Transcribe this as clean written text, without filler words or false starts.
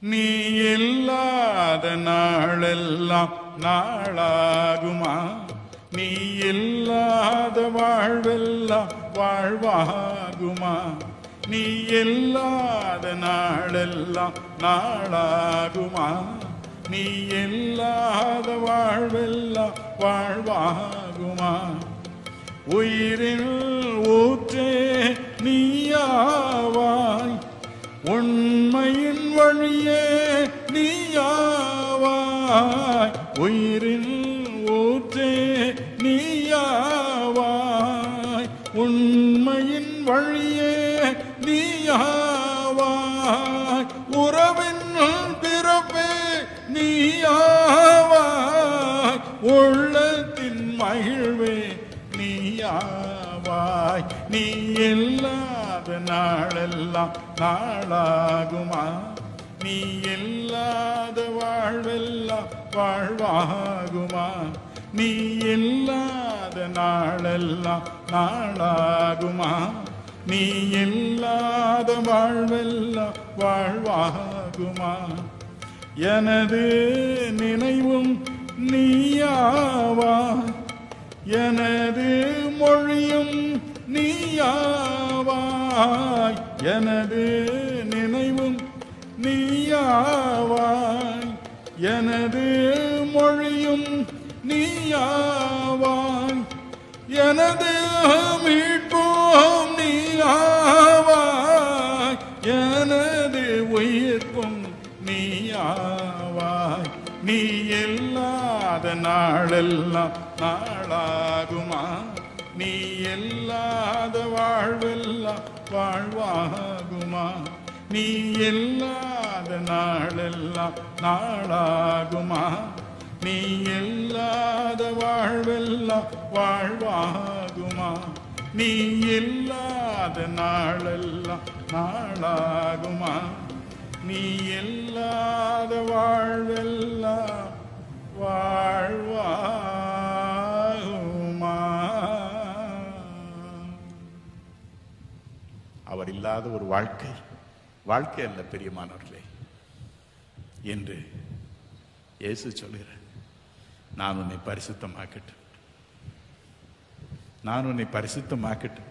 நீ இல்லாத நாளெல்லாம் நாளாகுமா? நீ இல்லாத வாழ்வெல்லாம் வாழ்வாகுமா? நீ இல்லாத நாளெல்லாம் நாளாகுமா? நீ இல்லாத வாழ்வெல்லாம் வாழ்வாகுமா? உயிரில் ஊற்றே நீயாவாய், உண்மையின் வழியே நீயாவாய். உயிரில் ஊற்றே நீயாவாய், உண்மையின் வழியே நீயாவாய். உறவின் பிறப்பே நீயாவாய், உள்ளத்தின் மகிழ்வே நீயாவாய். நீ இல்லாத நாளெல்லாம் நாளாகுமா? நீ இல்லாத வாழ்வெல்லாம் வாழ்வாகுமா? நீ இல்லாத நாளெல்லாம் நாளாகுமா? நீ இல்லாத வாழ்வெல்லாம் வாழ்வாகுமா? எனது நினைவும் நீயாவாய், எனது மொழியும் நீயாவாய். எனது நினைவும் நீயாவாய், எனது மொழியும் நீயாவாய். எனது மீட்பும் நீயாவாய், எனது உயிர்ப்பும் நீயாவாய். நீ இல்லாத நாளெல்லாம் நாளாகுமா? நீ இல்லாத வாழ்வெல்லாம் வாழ்வாகுமா? நீ இல்லாத நாளெல்லாம் நாளாகுமா? நீ இல்லாத வாழ்வெல்லாம் வாழ்வாகுமா? நீ இல்லாத நாளெல்லாம் நாளாகுமா? நீ இல்லாத வாழ்வெல்லாம் வாழ்வாகுமா? அவர் இல்லாத ஒரு வாழ்க்கை அல்ல பிரியமானவர்களே என்று இயேசு சொல்கிறார். நான் உன்னை பரிசுத்தமாக்கட்டும், நான் உன்னை பரிசுத்தமாக்கட்டும்.